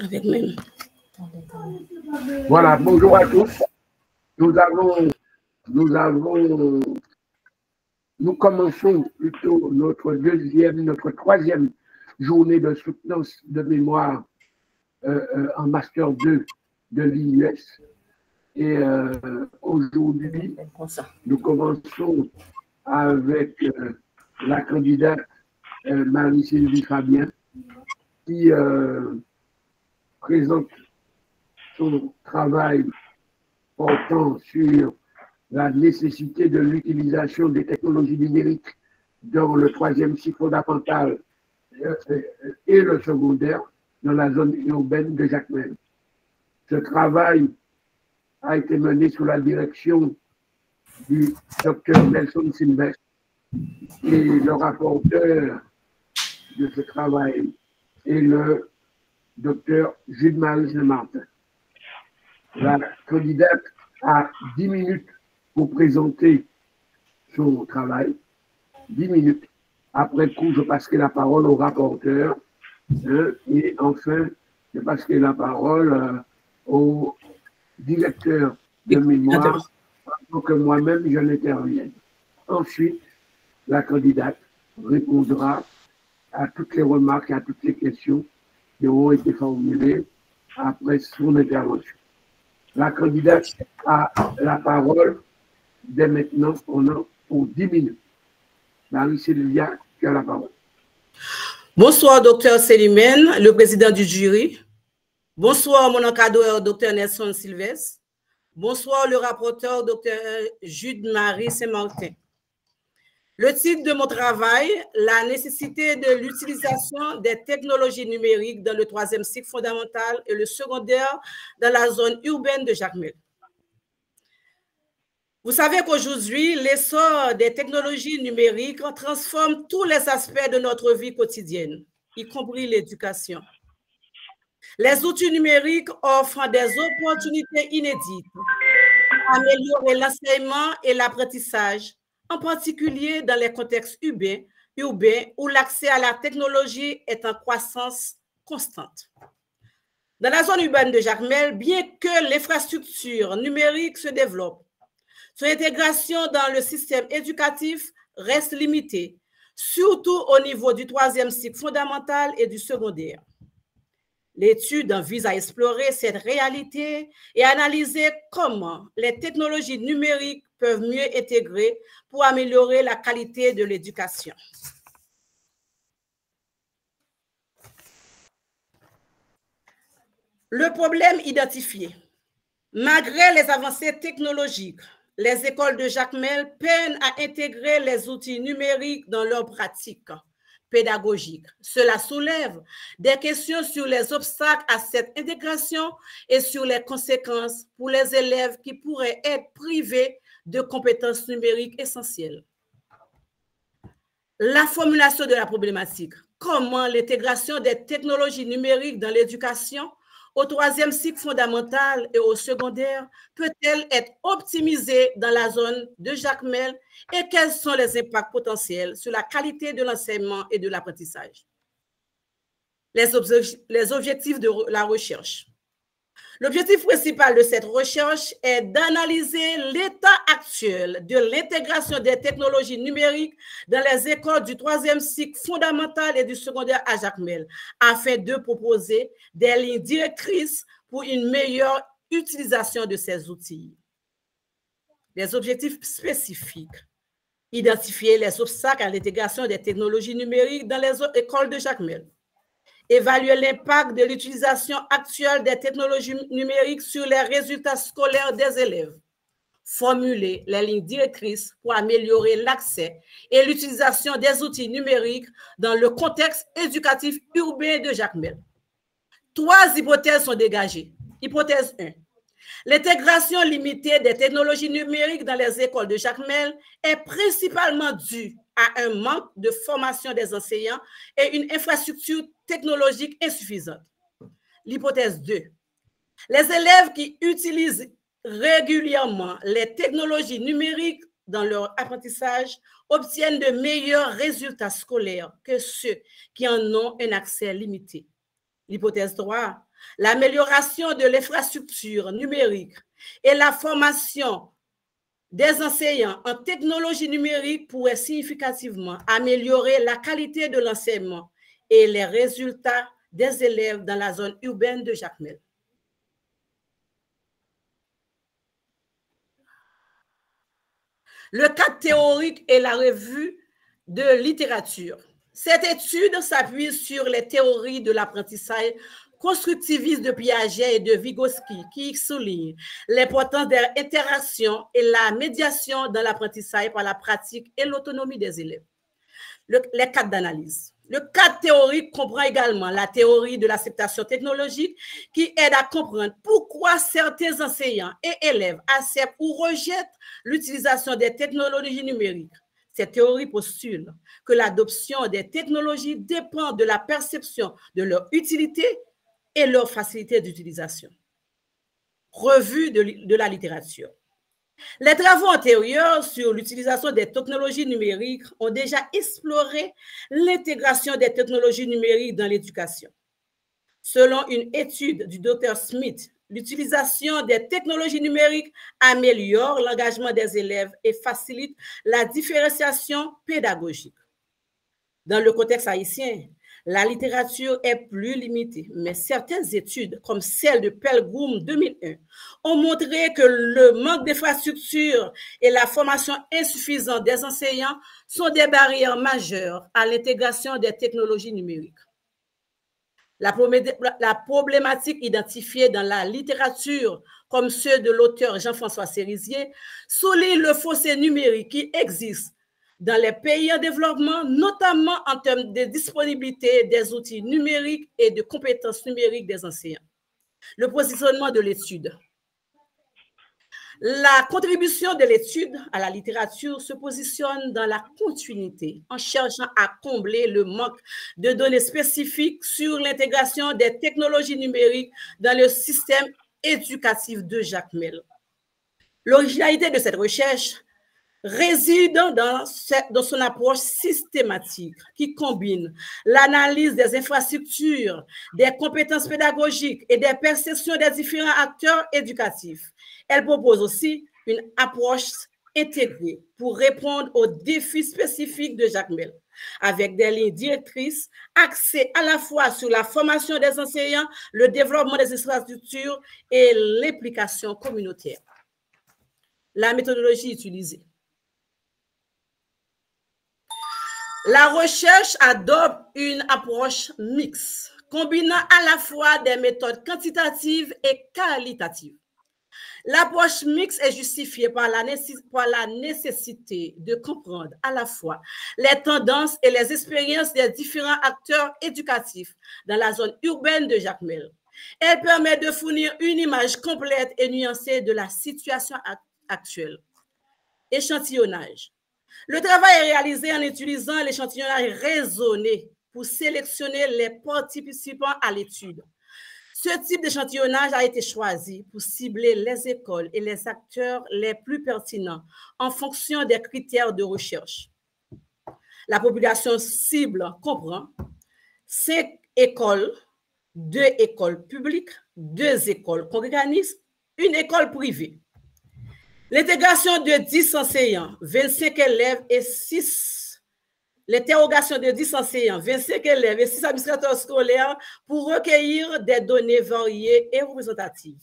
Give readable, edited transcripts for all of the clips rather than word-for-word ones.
Avec même. Voilà, bonjour à tous. Nous commençons plutôt notre troisième journée de soutenance de mémoire en Master 2 de l'IUS. Et aujourd'hui, nous commençons avec la candidate Marie-Sylvie Fabien qui présente son travail portant sur la nécessité de l'utilisation des technologies numériques dans le troisième cycle fondamental et le secondaire dans la zone urbaine de Jacmel. Ce travail a été mené sous la direction du Dr Nelson Sylvestre et le rapporteur de ce travail est le Dr Jules-Marie Saint-Martin. La candidate a 10 minutes pour présenter son travail. 10 minutes. Après coup, je passerai la parole au rapporteur. Et enfin, je passerai la parole au directeur de mémoire pour que moi-même je n'intervienne. Ensuite, la candidate répondra à toutes les remarques et à toutes les questions qui auront été formulées après son intervention. La candidate a la parole dès maintenant pour 10 minutes. Marie-Sylvia, tu as la parole. Bonsoir, docteur Selimène, le président du jury. Bonsoir, mon encadreur, docteur Nelson Sylvestre. Bonsoir, le rapporteur, docteur Jules-Marie Saint-Martin. Le titre de mon travail, la nécessité de l'utilisation des technologies numériques dans le troisième cycle fondamental et le secondaire dans la zone urbaine de Jacmel. Vous savez qu'aujourd'hui, l'essor des technologies numériques transforme tous les aspects de notre vie quotidienne, y compris l'éducation. Les outils numériques offrent des opportunités inédites pour améliorer l'enseignement et l'apprentissage, en particulier dans les contextes urbains où l'accès à la technologie est en croissance constante. Dans la zone urbaine de Jacmel, bien que l'infrastructure numérique se développe, son intégration dans le système éducatif reste limitée, surtout au niveau du troisième cycle fondamental et du secondaire. L'étude vise à explorer cette réalité et analyser comment les technologies numériques peuvent mieux intégrer pour améliorer la qualité de l'éducation. Le problème identifié. Malgré les avancées technologiques, les écoles de Jacmel peinent à intégrer les outils numériques dans leurs pratiques pédagogiques. Cela soulève des questions sur les obstacles à cette intégration et sur les conséquences pour les élèves qui pourraient être privés de compétences numériques essentielles. La formulation de la problématique. Comment l'intégration des technologies numériques dans l'éducation au troisième cycle fondamental et au secondaire peut-elle être optimisée dans la zone de Jacmel et quels sont les impacts potentiels sur la qualité de l'enseignement et de l'apprentissage? Les objectifs de la recherche. L'objectif principal de cette recherche est d'analyser l'état actuel de l'intégration des technologies numériques dans les écoles du troisième cycle fondamental et du secondaire à Jacmel, afin de proposer des lignes directrices pour une meilleure utilisation de ces outils. Les objectifs spécifiques. Identifier les obstacles à l'intégration des technologies numériques dans les écoles de Jacmel. Évaluer l'impact de l'utilisation actuelle des technologies numériques sur les résultats scolaires des élèves. Formuler les lignes directrices pour améliorer l'accès et l'utilisation des outils numériques dans le contexte éducatif urbain de Jacmel. 3 hypothèses sont dégagées. Hypothèse 1. L'intégration limitée des technologies numériques dans les écoles de Jacmel est principalement due à un manque de formation des enseignants et une infrastructure technologique insuffisante. L'hypothèse 2. Les élèves qui utilisent régulièrement les technologies numériques dans leur apprentissage obtiennent de meilleurs résultats scolaires que ceux qui en ont un accès limité. L'hypothèse 3, l'amélioration de l'infrastructure numérique et la formation des enseignants en technologie numérique pourrait significativement améliorer la qualité de l'enseignement et les résultats des élèves dans la zone urbaine de Jacmel. Le cadre théorique et la revue de littérature. Cette étude s'appuie sur les théories de l'apprentissage constructiviste de Piaget et de Vygotsky qui soulignent l'importance des interactions et la médiation dans l'apprentissage par la pratique et l'autonomie des élèves. Les cadres d'analyse. Le cadre théorique comprend également la théorie de l'acceptation technologique qui aide à comprendre pourquoi certains enseignants et élèves acceptent ou rejettent l'utilisation des technologies numériques. Cette théorie postule que l'adoption des technologies dépend de la perception de leur utilité et leur facilité d'utilisation. Revue de la littérature. Les travaux antérieurs sur l'utilisation des technologies numériques ont déjà exploré l'intégration des technologies numériques dans l'éducation. Selon une étude du Dr. Smith, l'utilisation des technologies numériques améliore l'engagement des élèves et facilite la différenciation pédagogique. Dans le contexte haïtien, la littérature est plus limitée, mais certaines études, comme celle de Pelgrim 2001, ont montré que le manque d'infrastructures et la formation insuffisante des enseignants sont des barrières majeures à l'intégration des technologies numériques. La problématique identifiée dans la littérature, comme ceux de l'auteur Jean-François Cérizier, souligne le fossé numérique qui existe dans les pays en développement, notamment en termes de disponibilité des outils numériques et de compétences numériques des enseignants. Le positionnement de l'étude. La contribution de l'étude à la littérature se positionne dans la continuité en cherchant à combler le manque de données spécifiques sur l'intégration des technologies numériques dans le système éducatif de Jacmel. L'originalité de cette recherche réside dans son approche systématique qui combine l'analyse des infrastructures, des compétences pédagogiques et des perceptions des différents acteurs éducatifs. Elle propose aussi une approche intégrée pour répondre aux défis spécifiques de Jacmel, avec des lignes directrices axées à la fois sur la formation des enseignants, le développement des infrastructures et l'implication communautaire. La méthodologie utilisée. La recherche adopte une approche mixte, combinant à la fois des méthodes quantitatives et qualitatives. L'approche mixte est justifiée par la nécessité de comprendre à la fois les tendances et les expériences des différents acteurs éducatifs dans la zone urbaine de Jacmel. Elle permet de fournir une image complète et nuancée de la situation actuelle. Échantillonnage. Le travail est réalisé en utilisant l'échantillonnage raisonné pour sélectionner les participants à l'étude. Ce type d'échantillonnage a été choisi pour cibler les écoles et les acteurs les plus pertinents en fonction des critères de recherche. La population cible comprend 5 écoles, 2 écoles publiques, 2 écoles congréganistes, 1 école privée. L'intégration de 10 enseignants, 25 élèves et 6. L'interrogation de 10 enseignants, 25 élèves et 6 administrateurs scolaires pour recueillir des données variées et représentatives.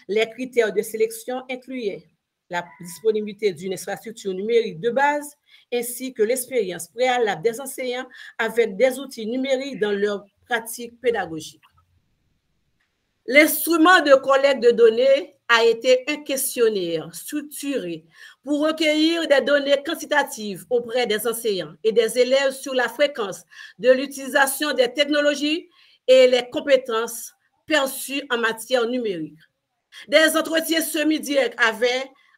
Les critères de sélection incluaient la disponibilité d'une infrastructure numérique de base ainsi que l'expérience préalable des enseignants avec des outils numériques dans leur pratique pédagogique. L'instrument de collecte de données a été un questionnaire structuré pour recueillir des données quantitatives auprès des enseignants et des élèves sur la fréquence de l'utilisation des technologies et les compétences perçues en matière numérique. Des entretiens semi-directs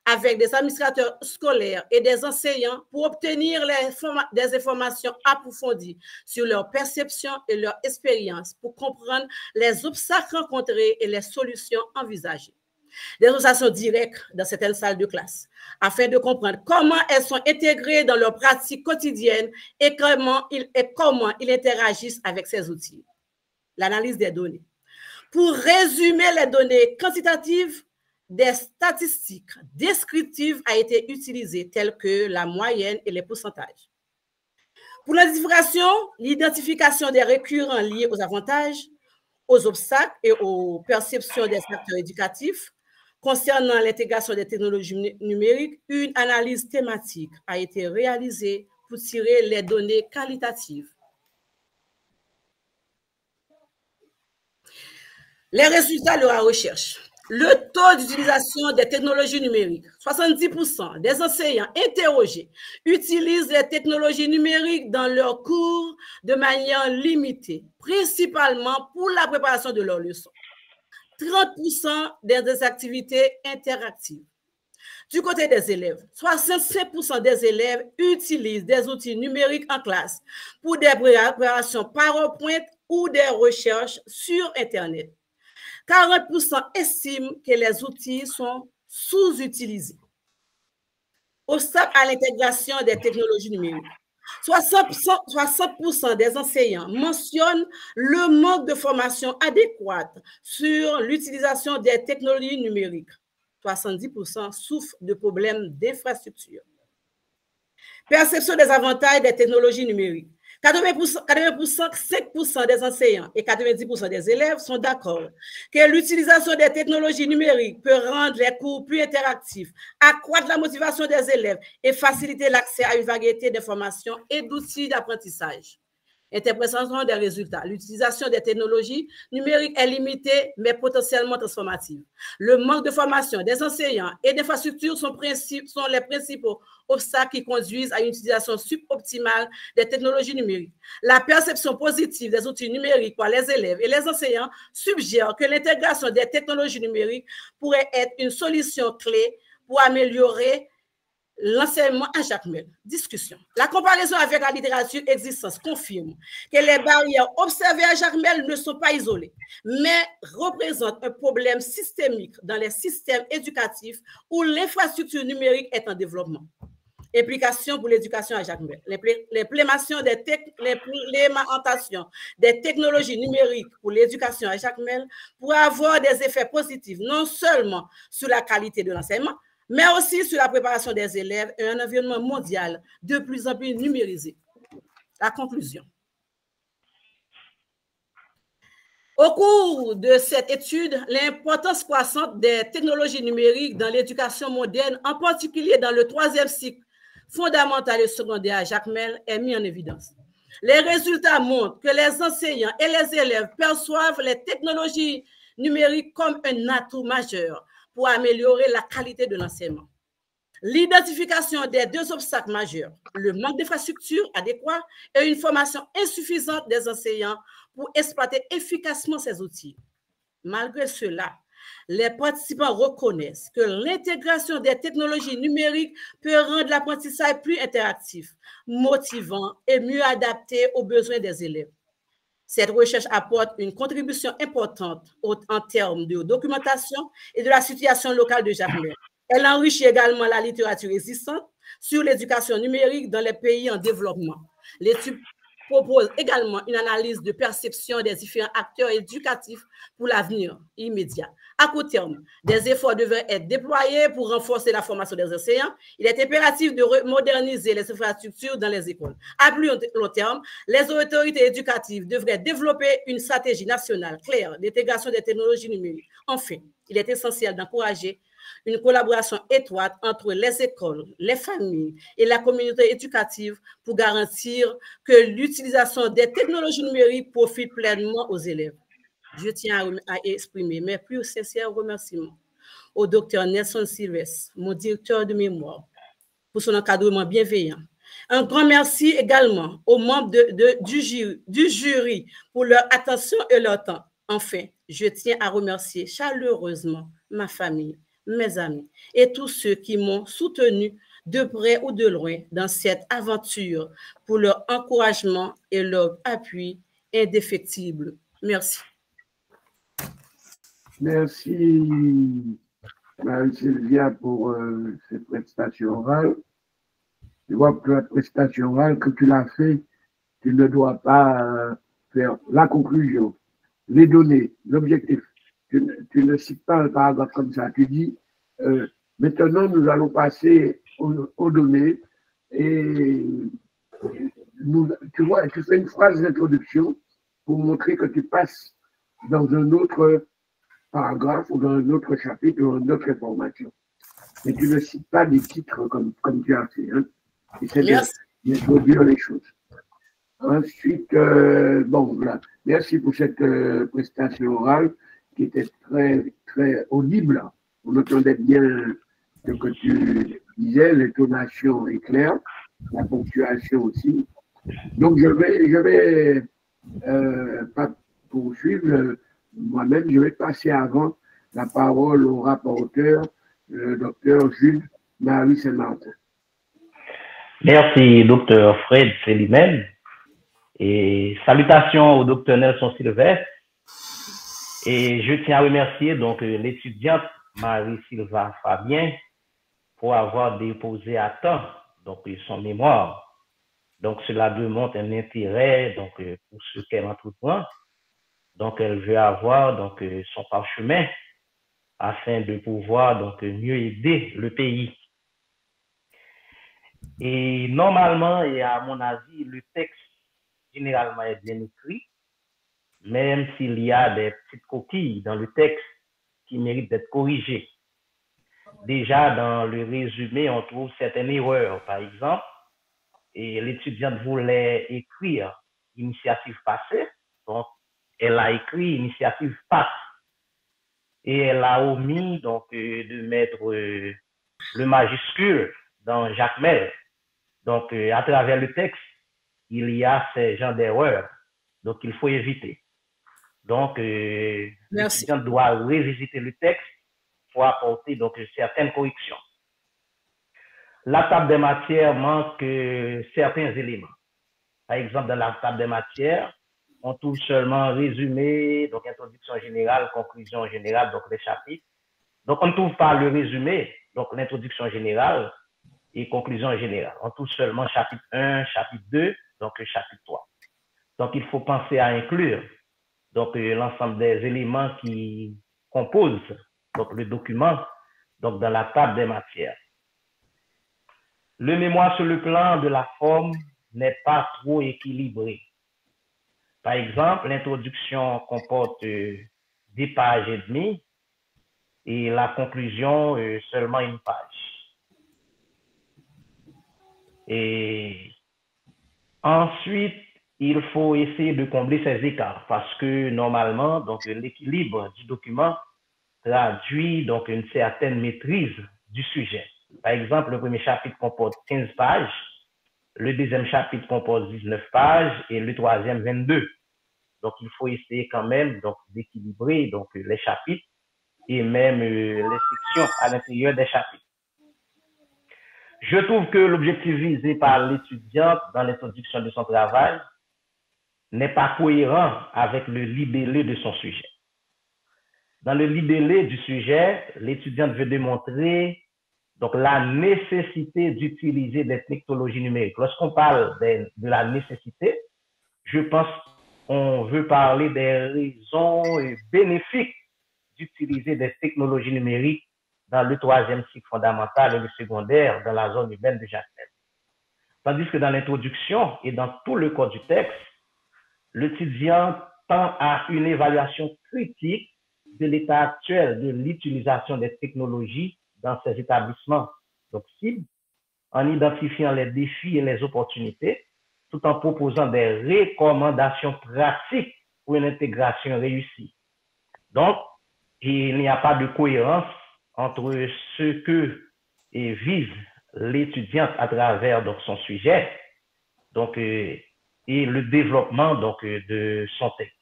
avec des administrateurs scolaires et des enseignants pour obtenir des informations approfondies sur leur perception et leur expérience pour comprendre les obstacles rencontrés et les solutions envisagées. des observations directes dans certaines salles de classe, afin de comprendre comment elles sont intégrées dans leur pratique quotidienne et comment ils interagissent avec ces outils. L'analyse des données. Pour résumer les données quantitatives, des statistiques descriptives ont été utilisées, telles que la moyenne et les pourcentages. Pour l'identification des récurrents liés aux avantages, aux obstacles et aux perceptions des acteurs éducatifs, concernant l'intégration des technologies numériques, une analyse thématique a été réalisée pour tirer les données qualitatives. Les résultats de la recherche. Le taux d'utilisation des technologies numériques. 70% des enseignants interrogés utilisent les technologies numériques dans leurs cours de manière limitée, principalement pour la préparation de leurs leçons. 30% des activités interactives. Du côté des élèves, 65% des élèves utilisent des outils numériques en classe pour des préparations PowerPoint ou des recherches sur Internet. 40% estiment que les outils sont sous-utilisés. Obstacle à l'intégration des technologies numériques. 60% des enseignants mentionnent le manque de formation adéquate sur l'utilisation des technologies numériques. 70% souffrent de problèmes d'infrastructure. Perception des avantages des technologies numériques. 5% des enseignants et 90% des élèves sont d'accord que l'utilisation des technologies numériques peut rendre les cours plus interactifs, accroître la motivation des élèves et faciliter l'accès à une variété d'informations et d'outils d'apprentissage. Interprétation des résultats. L'utilisation des technologies numériques est limitée, mais potentiellement transformative. Le manque de formation des enseignants et d'infrastructures sont les principaux obstacles qui conduisent à une utilisation suboptimale des technologies numériques. La perception positive des outils numériques par les élèves et les enseignants suggère que l'intégration des technologies numériques pourrait être une solution clé pour améliorer l'enseignement à Jacmel. Discussion. La comparaison avec la littérature existante confirme que les barrières observées à Jacmel ne sont pas isolées, mais représentent un problème systémique dans les systèmes éducatifs où l'infrastructure numérique est en développement. Implication pour l'éducation à Jacmel. L'implémentation des technologies numériques pour l'éducation à Jacmel pourrait avoir des effets positifs non seulement sur la qualité de l'enseignement, mais aussi sur la préparation des élèves et un environnement mondial de plus en plus numérisé. La conclusion. Au cours de cette étude, l'importance croissante des technologies numériques dans l'éducation moderne, en particulier dans le 3e cycle fondamental et secondaire à Jacmel, est mise en évidence. Les résultats montrent que les enseignants et les élèves perçoivent les technologies numériques comme un atout majeur pour améliorer la qualité de l'enseignement. L'identification des deux obstacles majeurs, le manque d'infrastructures adéquates et une formation insuffisante des enseignants pour exploiter efficacement ces outils. Malgré cela, les participants reconnaissent que l'intégration des technologies numériques peut rendre l'apprentissage plus interactif, motivant et mieux adapté aux besoins des élèves. Cette recherche apporte une contribution importante en termes de documentation et de la situation locale de Jacmel. Elle enrichit également la littérature existante sur l'éducation numérique dans les pays en développement. L'étude propose également une analyse de perception des différents acteurs éducatifs pour l'avenir immédiat. À court terme, des efforts devraient être déployés pour renforcer la formation des enseignants. Il est impératif de moderniser les infrastructures dans les écoles. À plus long terme, les autorités éducatives devraient développer une stratégie nationale claire d'intégration des technologies numériques. Enfin, il est essentiel d'encourager une collaboration étroite entre les écoles, les familles et la communauté éducative pour garantir que l'utilisation des technologies numériques profite pleinement aux élèves. Je tiens à exprimer mes plus sincères remerciements au Dr Nelson Sylvestre, mon directeur de mémoire, pour son encadrement bienveillant. Un grand merci également aux membres du jury pour leur attention et leur temps. Enfin, je tiens à remercier chaleureusement ma famille, mes amis et tous ceux qui m'ont soutenu de près ou de loin dans cette aventure pour leur encouragement et leur appui indéfectible. Merci. Merci, Marie-Sylvia, pour cette prestation orale. Je vois que la prestation orale, que tu l'as fait, tu ne dois pas faire la conclusion, les données, l'objectif. Tu ne cites pas un paragraphe comme ça. Tu dis, maintenant, nous allons passer aux données et tu vois, tu fais une phrase d'introduction pour montrer que tu passes dans un autre paragraphe ou dans un autre chapitre ou une autre information. Mais tu ne cites pas des titres comme tu as fait. Hein. Essaie d'introduire les choses. Ensuite, bon, voilà. Merci pour cette prestation orale qui était très, très audible. On entendait bien ce que tu disais, l'intonation est claire, la ponctuation aussi. Donc, je vais pas poursuivre moi-même, je vais passer avant la parole au rapporteur, le docteur Jules Marie Saint-Martin. Merci, docteur Fred Célimène. Et salutations au docteur Nelson Sylvestre. Et je tiens à remercier donc l'étudiante Marie-Sylva Fabien pour avoir déposé à temps donc son mémoire. Donc cela démontre un intérêt donc pour ce qu'elle entreprend. Donc elle veut avoir donc son parchemin afin de pouvoir donc mieux aider le pays. Et normalement, et à mon avis, le texte généralement est bien écrit, même s'il y a des petites coquilles dans le texte qui méritent d'être corrigées. Déjà, dans le résumé, on trouve certaines erreurs. Par exemple, et l'étudiante voulait écrire initiative passée, donc elle a écrit initiative passe. Et elle a omis donc de mettre le majuscule dans Jacmel. Donc, à travers le texte, il y a ces genres d'erreurs. Donc, il faut éviter. Donc, l'étudiant doit revisiter le texte pour apporter donc certaines corrections. La table des matières manque certains éléments. Par exemple, dans la table des matières, on trouve seulement résumé, donc introduction générale, conclusion générale, donc les chapitres. Donc, on ne trouve pas le résumé, donc l'introduction générale et conclusion générale. On trouve seulement chapitre 1, chapitre 2, donc chapitre 3. Donc, il faut penser à inclure donc l'ensemble des éléments qui composent donc le document donc dans la table des matières. Le mémoire sur le plan de la forme n'est pas trop équilibré. Par exemple, l'introduction comporte 10 pages et demie et la conclusion seulement une page. Et ensuite, il faut essayer de combler ces écarts parce que normalement, donc l'équilibre du document traduit donc une certaine maîtrise du sujet. Par exemple, le premier chapitre comporte 15 pages, le deuxième chapitre comporte 19 pages et le troisième 22. Donc, il faut essayer quand même donc d'équilibrer donc les chapitres et même les sections à l'intérieur des chapitres. Je trouve que l'objectif visé par l'étudiante dans l'introduction de son travail n'est pas cohérent avec le libellé de son sujet. Dans le libellé du sujet, l'étudiante veut démontrer donc la nécessité d'utiliser des technologies numériques. Lorsqu'on parle de la nécessité, je pense qu'on veut parler des raisons bénéfiques d'utiliser des technologies numériques dans le troisième cycle fondamental et le secondaire dans la zone urbaine de Jacmel. Tandis que dans l'introduction et dans tout le corps du texte, l'étudiant tend à une évaluation critique de l'état actuel de l'utilisation des technologies dans ces établissements donc cibles, en identifiant les défis et les opportunités, tout en proposant des recommandations pratiques pour une intégration réussie. Donc, il n'y a pas de cohérence entre ce que vise l'étudiante à travers donc, son sujet donc, et le développement donc, de son texte.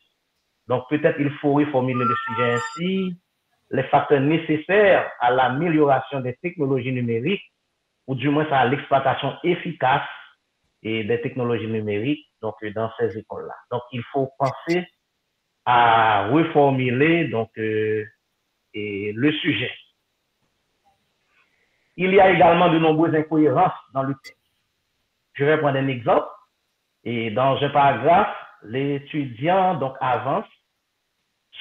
Donc, peut-être il faut reformuler le sujet ainsi, les facteurs nécessaires à l'amélioration des technologies numériques, ou du moins à l'exploitation efficace et des technologies numériques donc, dans ces écoles-là. Donc, il faut penser à reformuler donc, et le sujet. Il y a également de nombreuses incohérences dans le texte. Je vais prendre un exemple. Et dans un paragraphe, l'étudiant donc avance.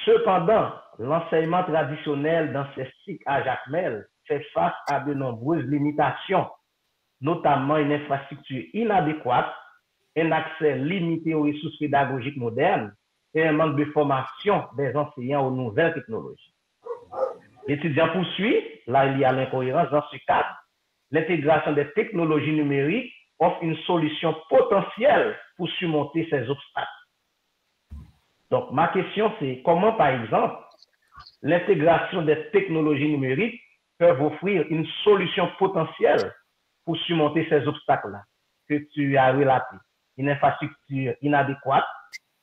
Cependant, l'enseignement traditionnel dans ces cycles à Jacmel fait face à de nombreuses limitations, notamment une infrastructure inadéquate, un accès limité aux ressources pédagogiques modernes et un manque de formation des enseignants aux nouvelles technologies. L'étudiant poursuit, là il y a l'incohérence dans ce cadre, l'intégration des technologies numériques offre une solution potentielle pour surmonter ces obstacles. Donc, ma question, c'est comment, par exemple, l'intégration des technologies numériques peuvent offrir une solution potentielle pour surmonter ces obstacles-là que tu as relatés. Une infrastructure inadéquate,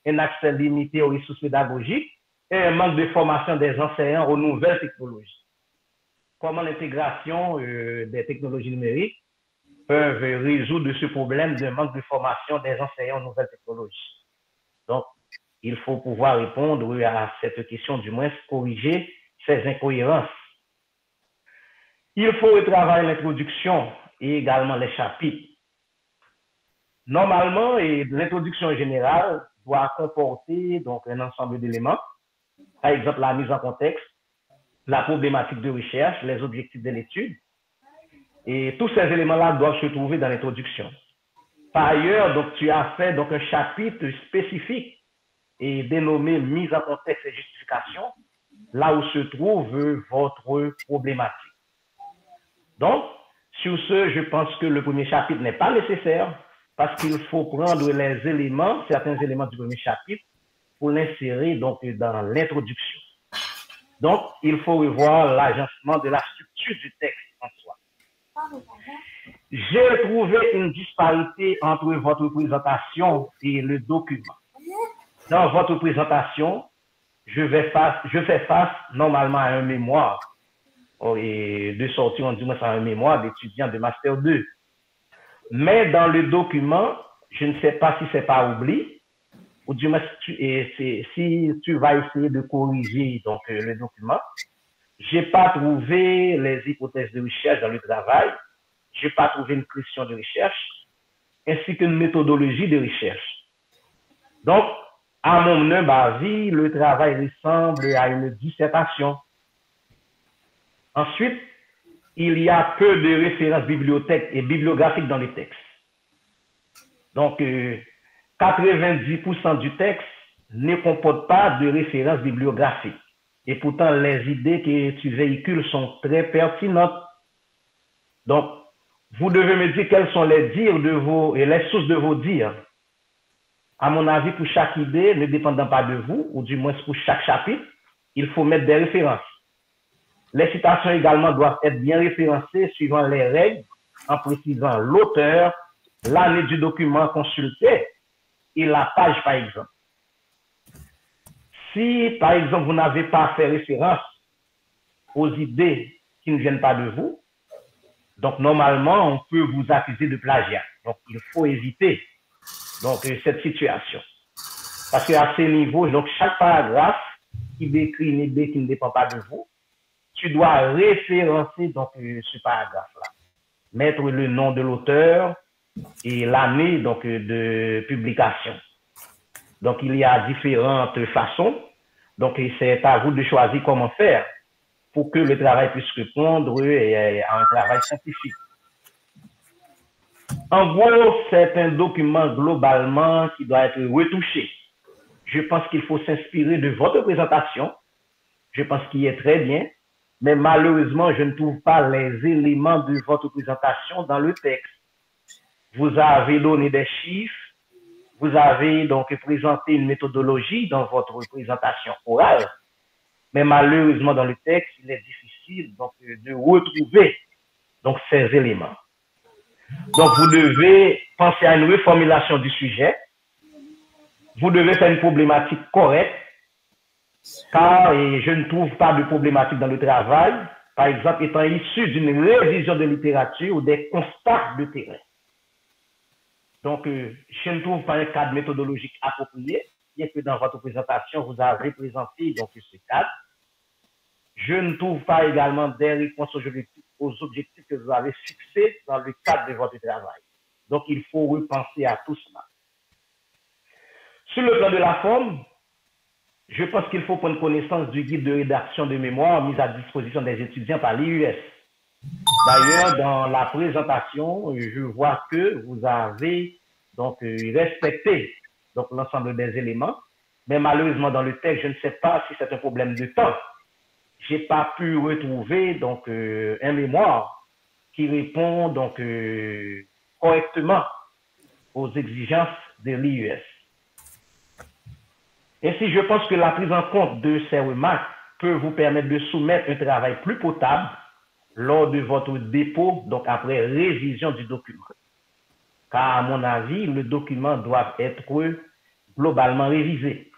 un accès limité aux ressources pédagogiques et un manque de formation des enseignants aux nouvelles technologies. Comment l'intégration des technologies numériques peuvent résoudre ce problème de manque de formation des enseignants aux nouvelles technologies. Donc, il faut pouvoir répondre à cette question, du moins corriger ces incohérences. Il faut retravailler l'introduction et également les chapitres. Normalement, l'introduction générale doit comporter donc un ensemble d'éléments, par exemple la mise en contexte, la problématique de recherche, les objectifs de l'étude, et tous ces éléments-là doivent se trouver dans l'introduction. Par ailleurs, donc, tu as fait donc, un chapitre spécifique et dénommé mise en contexte et justification, là où se trouve votre problématique. Donc, sur ce, je pense que le premier chapitre n'est pas nécessaire parce qu'il faut prendre les éléments, certains éléments du premier chapitre pour l'insérer donc dans l'introduction. Donc, il faut revoir l'agencement de la structure du texte en soi. J'ai trouvé une disparité entre votre présentation et le document. Dans votre présentation, je fais face normalement à un mémoire, et de sortir, on dit moi, c'est un mémoire d'étudiant de Master 2. Mais dans le document, je ne sais pas si c'est par oubli, ou du moins si tu vas essayer de corriger donc, le document. Je n'ai pas trouvé les hypothèses de recherche dans le travail, je n'ai pas trouvé une question de recherche, ainsi qu'une méthodologie de recherche. Donc, à mon humble avis, le travail ressemble à une dissertation. Ensuite, il y a peu de références bibliothèques et bibliographiques dans le texte. Donc, 90% du texte ne comporte pas de références bibliographiques. Et pourtant, les idées que tu véhicules sont très pertinentes. Donc, vous devez me dire quels sont les dires de vos et les sources de vos dires. À mon avis, pour chaque idée, ne dépendant pas de vous, ou du moins pour chaque chapitre, il faut mettre des références. Les citations également doivent être bien référencées suivant les règles, en précisant l'auteur, l'année du document consulté et la page, par exemple. Si, par exemple, vous n'avez pas fait référence aux idées qui ne viennent pas de vous, donc normalement, on peut vous accuser de plagiat. Donc, il faut éviter donc, cette situation. Parce qu'à ce niveau, donc, chaque paragraphe qui décrit une idée qui ne dépend pas de vous, tu dois référencer donc, ce paragraphe-là. Mettre le nom de l'auteur et l'année donc, de publication. Donc, il y a différentes façons. Donc, c'est à vous de choisir comment faire pour que le travail puisse répondre à un travail scientifique. En gros, c'est un document globalement qui doit être retouché. Je pense qu'il faut s'inspirer de votre présentation. Je pense qu'il est très bien. Mais malheureusement, je ne trouve pas les éléments de votre présentation dans le texte. Vous avez donné des chiffres. Vous avez donc présenté une méthodologie dans votre présentation orale. Mais malheureusement, dans le texte, il est difficile donc, de retrouver donc, ces éléments. Donc, vous devez penser à une reformulation du sujet. Vous devez faire une problématique correcte, car je ne trouve pas de problématique dans le travail, par exemple, étant issu d'une révision de littérature ou des constats de terrain. Donc, je ne trouve pas un cadre méthodologique approprié, bien que dans votre présentation, vous avez présenté donc, ce cadre. Je ne trouve pas également des réponses aux objectifs que vous avez fixés dans le cadre de votre travail. Donc, il faut repenser à tout cela. Sur le plan de la forme, je pense qu'il faut prendre connaissance du guide de rédaction de mémoire mis à disposition des étudiants par l'IUS. D'ailleurs, dans la présentation, je vois que vous avez donc respecté donc l'ensemble des éléments, mais malheureusement dans le texte, je ne sais pas si c'est un problème de temps. J'ai pas pu retrouver donc un mémoire qui répond donc correctement aux exigences de l'IUS. Ainsi, je pense que la prise en compte de ces remarques peut vous permettre de soumettre un travail plus potable lors de votre dépôt, donc après révision du document. Car à mon avis, le document doit être globalement révisé.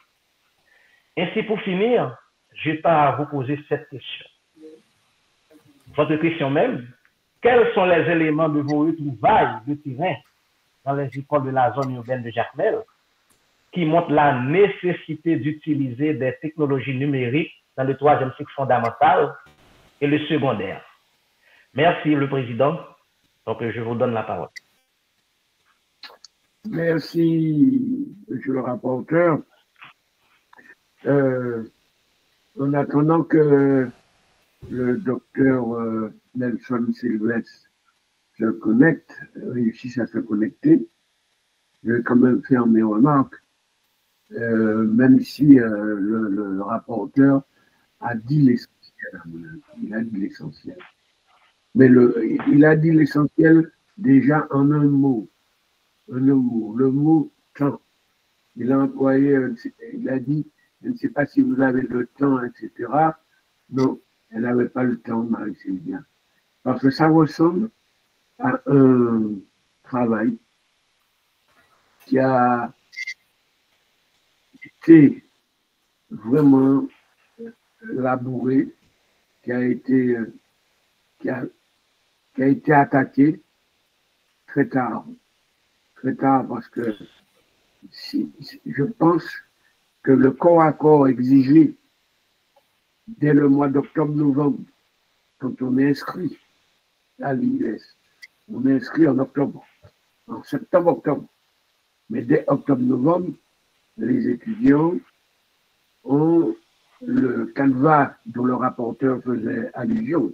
Ainsi, pour finir, je tends à vous poser cette question. Votre question même, quels sont les éléments de vos retrouvailles de terrain dans les écoles de la zone urbaine de Jacmel qui montrent la nécessité d'utiliser des technologies numériques dans le 3e cycle fondamental et le secondaire? Merci, le Président. Donc, je vous donne la parole. Merci, monsieur le rapporteur. En attendant que le docteur Nelson Sylvestre se connecte, réussisse à se connecter, je vais quand même faire mes remarques, même si le rapporteur a dit l'essentiel. Il a dit l'essentiel. Mais il a dit l'essentiel déjà en un mot. Le mot temps. Il a employé, il a dit, je ne sais pas si vous avez le temps, etc. Non, elle n'avait pas le temps, Marie-Sylvia. Parce que ça ressemble à un travail qui a été vraiment labouré, qui a été attaqué très tard. Très tard parce que je pense que le corps à corps exigé dès le mois d'octobre-novembre, quand on est inscrit à l'IUS, on est inscrit en octobre, en septembre-octobre. Mais dès octobre-novembre, les étudiants ont le canevas dont le rapporteur faisait allusion,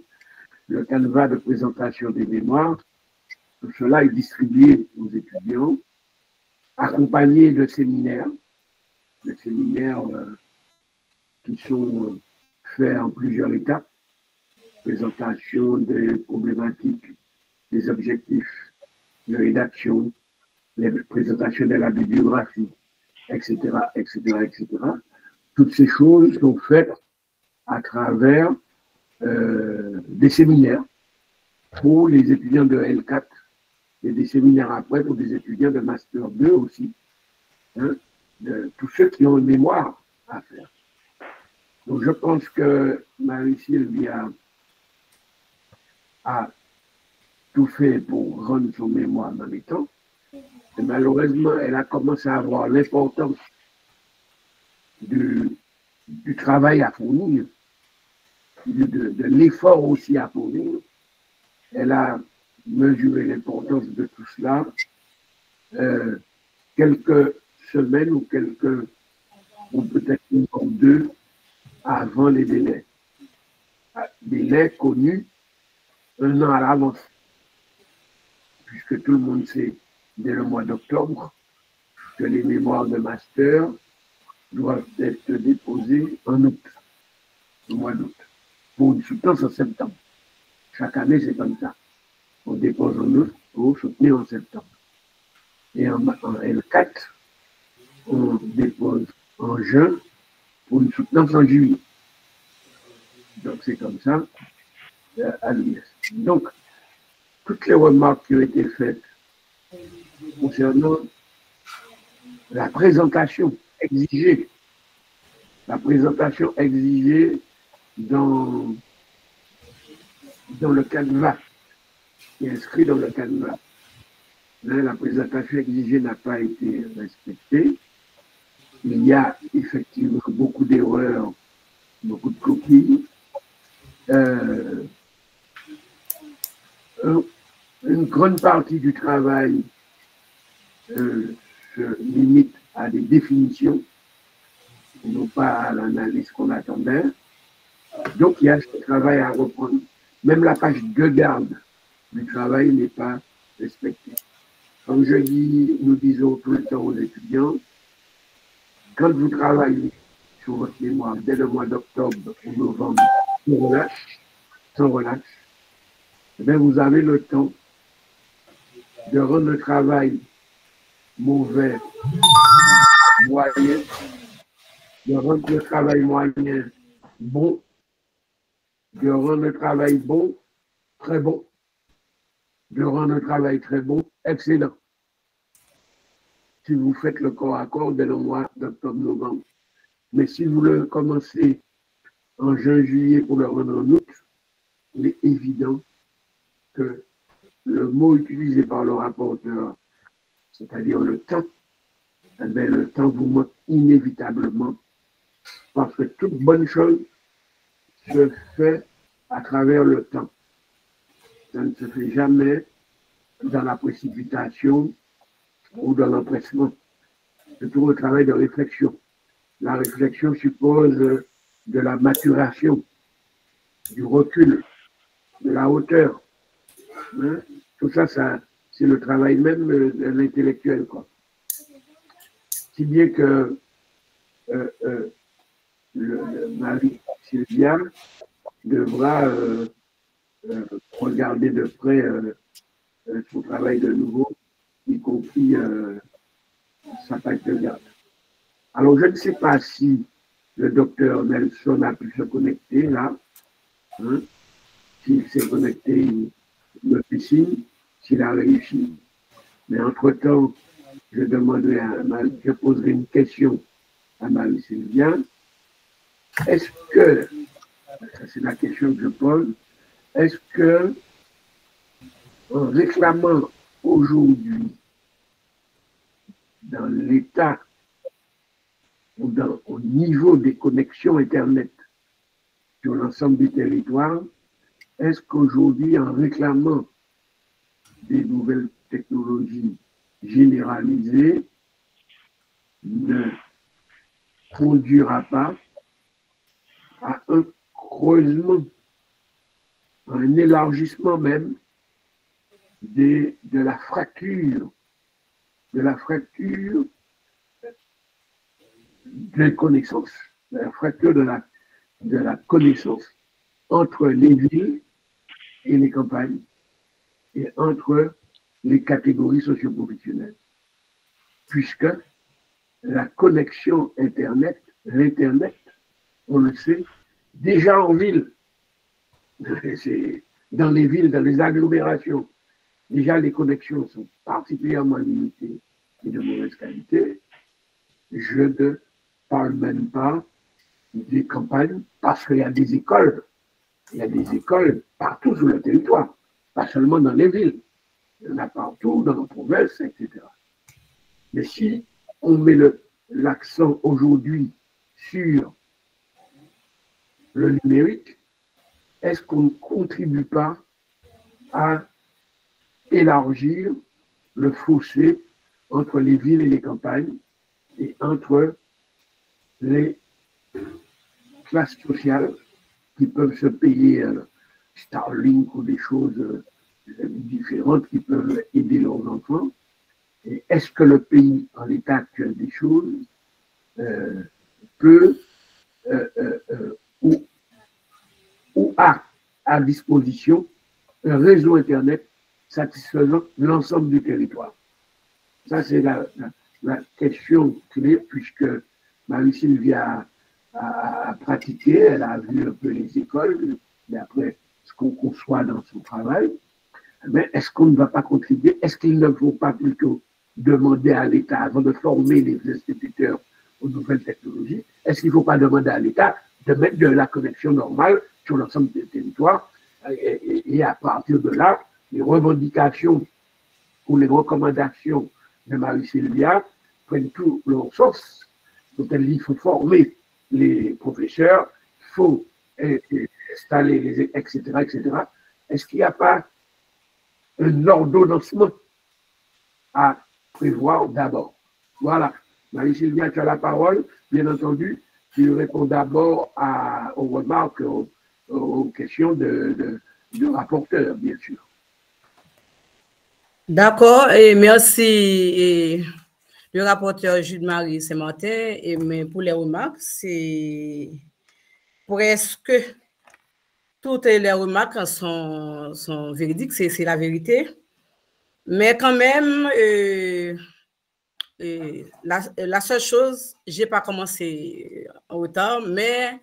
le canevas de présentation des mémoires. Tout cela est distribué aux étudiants, accompagné de séminaires qui sont faits en plusieurs étapes, présentation des problématiques, des objectifs de rédaction, les présentations de la bibliographie, etc., etc., etc. Toutes ces choses sont faites à travers des séminaires pour les étudiants de L4 et des séminaires après pour des étudiants de Master 2 aussi, hein, de tous ceux qui ont une mémoire à faire. Donc je pense que Marie-Sylvia a tout fait pour rendre son mémoire dans les temps. Et malheureusement, elle a commencé à avoir l'importance du travail à fournir, de l'effort aussi à fournir. Elle a mesuré l'importance de tout cela quelques semaines ou peut-être une ou deux avant les délais. Délais connus 1 an à l'avance, puisque tout le monde sait dès le mois d'octobre que les mémoires de master doivent être déposées en août, au mois d'août, pour une soutenance en septembre. Chaque année, c'est comme ça. On dépose en août pour soutenir en septembre. Et en L4, on dépose en juin pour une soutenance en juillet. Donc, c'est comme ça à l'US. Donc, toutes les remarques qui ont été faites concernant la présentation exigée dans le canevas, qui est inscrit dans le canevas. Là, la présentation exigée n'a pas été respectée. Il y a effectivement beaucoup d'erreurs, beaucoup de copies. Une grande partie du travail se limite à des définitions, non pas à l'analyse qu'on attendait. Donc, il y a ce travail à reprendre. Même la page de garde du travail n'est pas respectée. Comme je dis, nous disons tout le temps aux étudiants, quand vous travaillez sur votre mémoire dès le mois d'octobre ou novembre, sans relâche, eh bien, vous avez le temps de rendre le travail mauvais, moyen, de rendre le travail moyen bon, de rendre le travail bon, très bon, de rendre le travail très bon, excellent. Si vous faites le corps à corps dès le mois d'octobre-novembre. Mais si vous le commencez en juin-juillet pour le rendre en août, il est évident que le mot utilisé par le rapporteur, c'est-à-dire le temps, eh bien, le temps vous manque inévitablement parce que toute bonne chose se fait à travers le temps. Ça ne se fait jamais dans la précipitation ou dans l'empressement. C'est tout un travail de réflexion. La réflexion suppose de la maturation, du recul, de la hauteur. Hein? Tout ça, c'est le travail même de l'intellectuel, quoi. Si bien que Marie-Sylvia devra regarder de près son travail de nouveau, y compris sa page de garde. Alors, je ne sais pas si le docteur Nelson a pu se connecter là. Hein? S'il s'est connecté, il me fait signe, s'il a réussi. Mais entre-temps, je poserai une question à Marie-Sylvia. Est-ce que, ça c'est la question que je pose, est-ce que, en réclamant aujourd'hui, dans l'état ou au niveau des connexions Internet sur l'ensemble du territoire, est-ce qu'aujourd'hui, en réclamant des nouvelles technologies généralisées, ne conduira pas à un creusement, à un élargissement même de la fracture des connaissances, de la fracture de la connaissance entre les villes et les campagnes et entre les catégories socio-professionnelles. Puisque la connexion Internet, l'Internet, on le sait, déjà en ville, c'est dans les villes, dans les agglomérations, déjà les connexions sont particulièrement limitées et de mauvaise qualité. Je ne parle même pas des campagnes parce qu'il y a des écoles. Il y a des écoles partout sur le territoire, pas seulement dans les villes. Il y en a partout, dans nos provinces, etc. Mais si on met l'accent aujourd'hui sur le numérique, est-ce qu'on ne contribue pas à élargir le fossé entre les villes et les campagnes et entre les classes sociales qui peuvent se payer Starlink ou des choses différentes qui peuvent aider leurs enfants? Et est-ce que le pays, en l'état actuel des choses, peut ou a à disposition un réseau Internet satisfaisant l'ensemble du territoire? Ça, c'est la question clé, puisque Marie-Sylvia a pratiqué, elle a vu un peu les écoles, d'après ce qu'on conçoit dans son travail. Mais est-ce qu'on ne va pas contribuer? Est-ce qu'il ne faut pas plutôt demander à l'État, avant de former les instituteurs aux nouvelles technologies, est-ce qu'il ne faut pas demander à l'État de mettre de la connexion normale sur l'ensemble des territoires et à partir de là, les revendications ou les recommandations de Marie-Sylvia prennent tout leur sens. Donc elle dit qu'il faut former les professeurs, il faut installer les etc. etc. Est-ce qu'il n'y a pas un ordonnancement à prévoir d'abord. Voilà. Marie-Sylvia, tu as la parole. Bien entendu, tu réponds d'abord aux remarques, aux questions de rapporteur, bien sûr. D'accord, et merci le rapporteur Jude-Marie Saint-Martin, mais pour les remarques, c'est presque toutes les remarques sont véridiques, c'est la vérité. Mais quand même, la seule chose, je n'ai pas commencé en retard, mais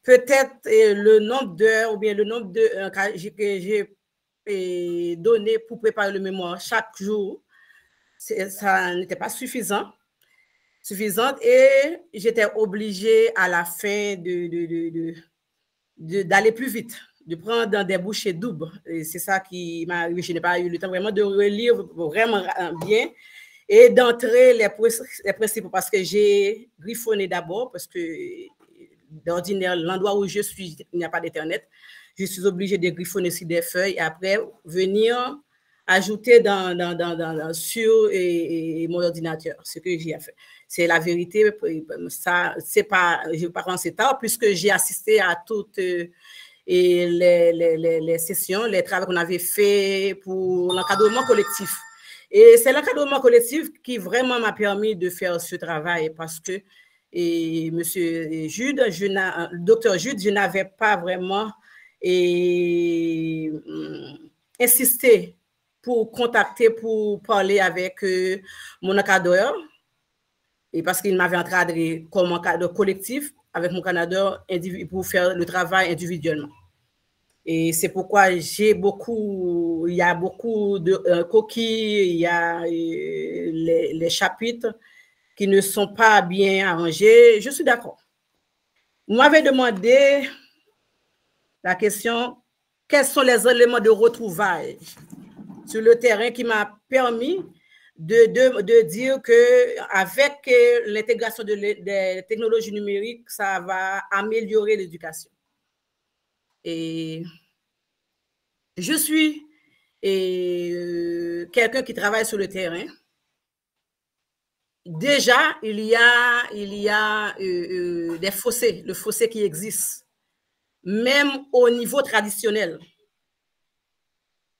peut-être le nombre d'heures ou bien le nombre d'heures que j'ai donné pour préparer le mémoire chaque jour, ça n'était pas suffisante et j'étais obligée à la fin d'aller plus vite, de prendre des bouchées doubles. C'est ça qui m'a arrivé. Je n'ai pas eu le temps vraiment de relire vraiment bien et d'entrer les principes parce que j'ai griffonné d'abord parce que d'ordinaire, l'endroit où je suis, il n'y a pas d'Internet. Je suis obligée de griffonner sur des feuilles et après venir ajouter sur mon ordinateur, ce que j'ai fait. C'est la vérité, ça, c'est pas, je ne vais pas penser tard puisque j'ai assisté à toutes les sessions, les travaux qu'on avait fait pour l'encadrement collectif. Et c'est l'encadrement collectif qui vraiment m'a permis de faire ce travail parce que monsieur Jude, docteur Jude, je n'avais pas vraiment insisté pour contacter, pour parler avec mon encadreur, et parce qu'il m'avait encadré comme encadreur collectif avec mon encadreur pour faire le travail individuellement. Et c'est pourquoi il y a beaucoup de coquilles, il y a les chapitres qui ne sont pas bien arrangés. Je suis d'accord. Vous m'avez demandé la question, quels sont les éléments de retrouvailles sur le terrain qui m'a permis de dire qu'avec l'intégration des technologies numériques, ça va améliorer l'éducation. Et je suis quelqu'un qui travaille sur le terrain. Déjà, il y a des fossés, le fossé qui existe, même au niveau traditionnel.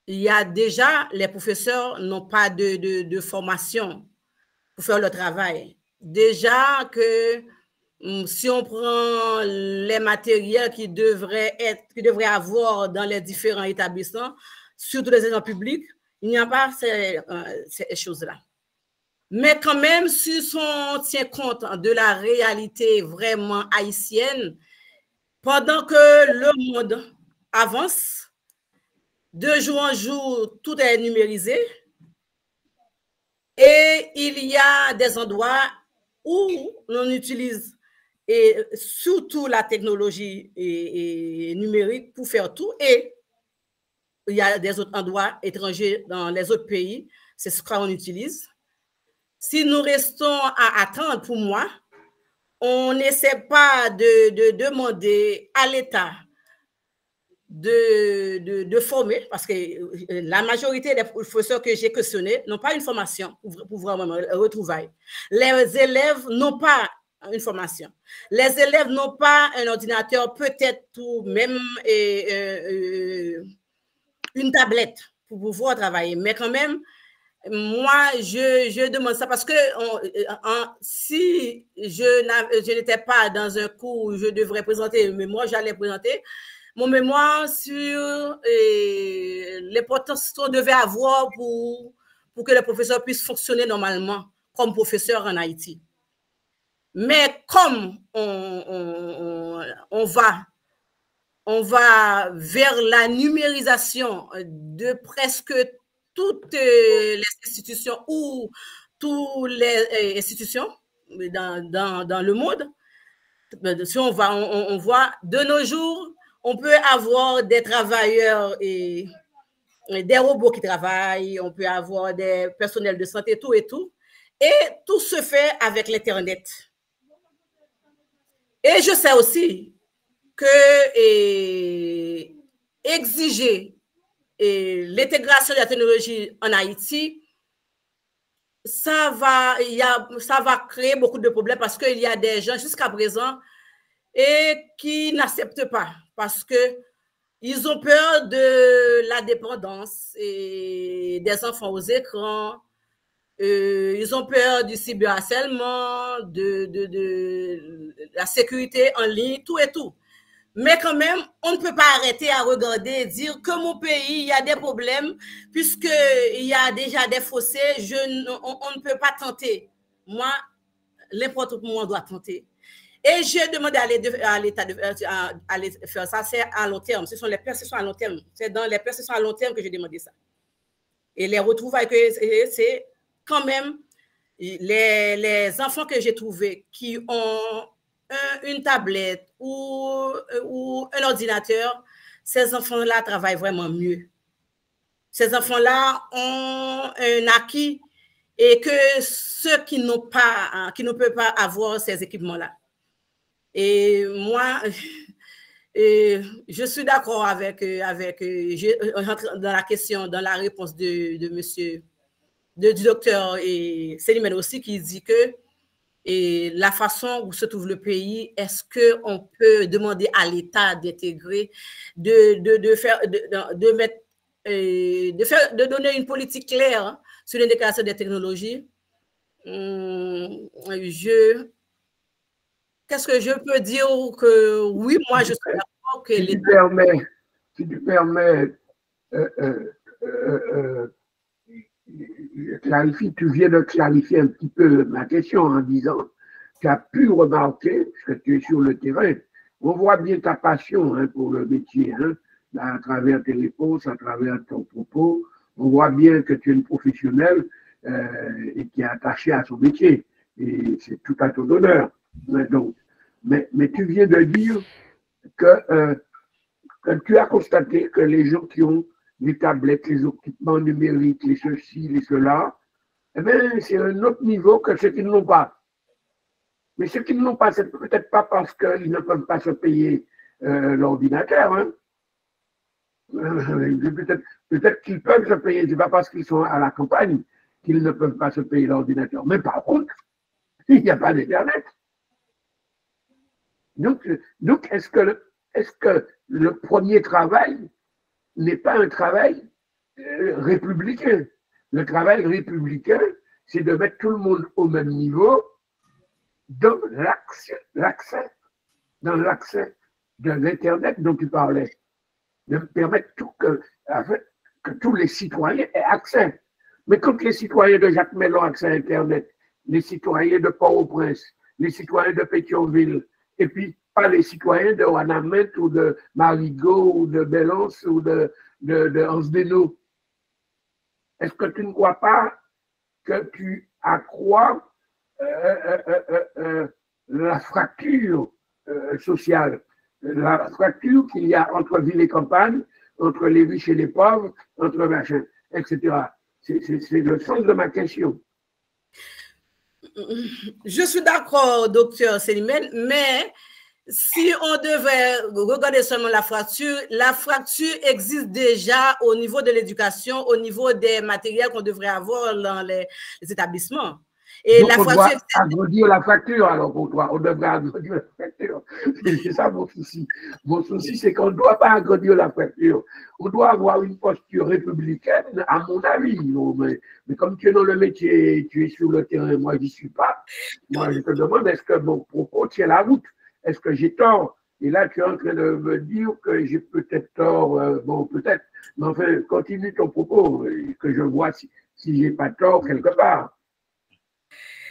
Il y a déjà, les professeurs n'ont pas de formation pour faire le travail. Déjà que si on prend les matériels qui devraient avoir dans les différents établissements, surtout les établissements publics, il n'y a pas ces choses-là. Mais quand même, si on tient compte de la réalité vraiment haïtienne, pendant que le monde avance, de jour en jour, tout est numérisé et il y a des endroits où l'on utilise et surtout la technologie numérique pour faire tout, et il y a des autres endroits étrangers dans les autres pays, c'est ce qu'on utilise. Si nous restons à attendre, pour moi, on n'essaie pas de demander à l'État de former, parce que la majorité des professeurs que j'ai questionnés n'ont pas une formation pour vraiment retrouvailles. Les élèves n'ont pas une formation. Les élèves n'ont pas un ordinateur, peut-être ou même une tablette pour pouvoir travailler. Mais quand même, moi, je demande ça parce que si je n'étais pas dans un cours où je devrais présenter le mémoire, j'allais présenter mon mémoire sur l'importance qu'on devait avoir pour que les professeurs puissent fonctionner normalement comme professeurs en Haïti. Mais comme on va vers la numérisation de presque toutes les institutions ou toutes les institutions dans le monde, si on voit de nos jours, on peut avoir des travailleurs et des robots qui travaillent, on peut avoir des personnels de santé, tout et tout. Et tout se fait avec l'Internet. Et je sais aussi que exiger l'intégration de la technologie en Haïti, ça va créer beaucoup de problèmes parce qu'il y a des gens jusqu'à présent qui n'acceptent pas parce qu'ils ont peur de la dépendance et des enfants aux écrans. Ils ont peur du cyberharcèlement, de la sécurité en ligne, tout et tout. Mais quand même, on ne peut pas arrêter à regarder et dire que mon pays, il y a des problèmes, puisqu'il y a déjà des fossés, on ne peut pas tenter. Moi, n'importe comment on doit tenter. Et j'ai demandé à l'État d'aller faire ça, c'est à long terme. Ce sont les perceptions à long terme. C'est dans les perceptions à long terme que j'ai demandé ça. Et les retrouvailles, c'est quand même les enfants que j'ai trouvés qui ont une tablette ou un ordinateur, ces enfants-là travaillent vraiment mieux. Ces enfants-là ont un acquis et que ceux qui ne peuvent pas avoir ces équipements-là. Et moi, je suis d'accord avec dans la question, dans la réponse du docteur Célimène aussi, qui dit que la façon où se trouve le pays, est-ce qu'on peut demander à l'État d'intégrer, de donner une politique claire sur l'intégration des technologies? Qu'est-ce que je peux dire que oui, moi je suis d'accord que si tu permets, tu viens de clarifier un petit peu ma question en disant, tu as pu remarquer, parce que tu es sur le terrain, on voit bien ta passion pour le métier, à travers tes réponses, à travers ton propos, on voit bien que tu es une professionnelle et qui est attachée à son métier, et c'est tout à ton honneur. Donc, mais tu viens de dire que tu as constaté que les gens qui ont les tablettes, les équipements numériques, les ceci, les cela, eh bien, c'est un autre niveau que ceux qui ne l'ont pas. Mais ceux qui ne l'ont pas, c'est peut-être pas parce qu'ils ne peuvent pas se payer l'ordinateur. Peut-être qu'ils peuvent se payer, c'est pas parce qu'ils sont à la campagne qu'ils ne peuvent pas se payer l'ordinateur. Mais par contre, il n'y a pas d'Internet. Donc est-ce que le premier travail n'est pas un travail républicain? Le travail républicain, c'est de mettre tout le monde au même niveau dans l'accès de l'Internet dont tu parlais, de permettre que tous les citoyens aient accès. Mais quand les citoyens de Jacmel ont accès à Internet, les citoyens de Port-au-Prince, les citoyens de Pétionville, et puis pas les citoyens de Wanamet ou de Marigot ou de Belance ou de Ansdeno. Est-ce que tu ne crois pas que tu accrois la fracture sociale, la fracture qu'il y a entre ville et campagne, entre les riches et les pauvres, entre machin, etc. C'est le sens de ma question. Je suis d'accord, docteur Célimène, mais si on devait regarder seulement la fracture existe déjà au niveau de l'éducation, au niveau des matériels qu'on devrait avoir dans les établissements. Et donc, on doit agrandir la fracture, alors pour toi, on devrait agrandir la fracture. C'est ça mon souci. Mon souci, c'est qu'on ne doit pas agrandir la fracture. On doit avoir une posture républicaine, à mon avis. Mais comme tu es dans le métier, tu es sur le terrain, moi, je n'y suis pas. Moi, je te demande, est-ce que mon propos tient la route? Est-ce que j'ai tort? Et là, tu es en train de me dire que j'ai peut-être tort. Bon, peut-être. Mais enfin, continue ton propos, que je vois si j'ai pas tort quelque part.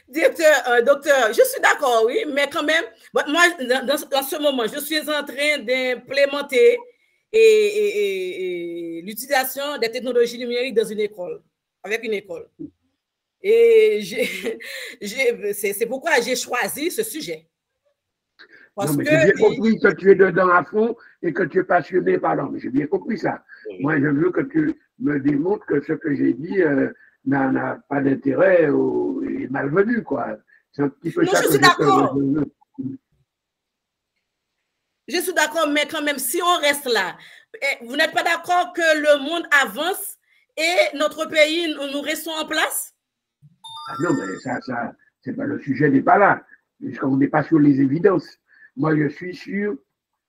Docteur, je suis d'accord, oui, mais quand même, moi, dans ce moment, je suis en train d'implémenter l'utilisation des technologies numériques dans une école, avec une école. Et c'est pourquoi j'ai choisi ce sujet. Parce non, mais j'ai bien compris que tu es dedans à fond et que tu es passionné par l'homme. J'ai bien compris ça. Oui. Moi, je veux que tu me démontres que ce que j'ai dit n'a pas d'intérêt ou est malvenu, quoi. C'est un petit peu non, ça je que suis d'accord. je veux. Je suis d'accord, mais quand même, si on reste là, Vous n'êtes pas d'accord que le monde avance et notre pays, nous restons en place? Ah non, mais ça c'est pas le sujet n'est pas là, puisqu'on n'est pas sur les évidences. Moi, je suis sur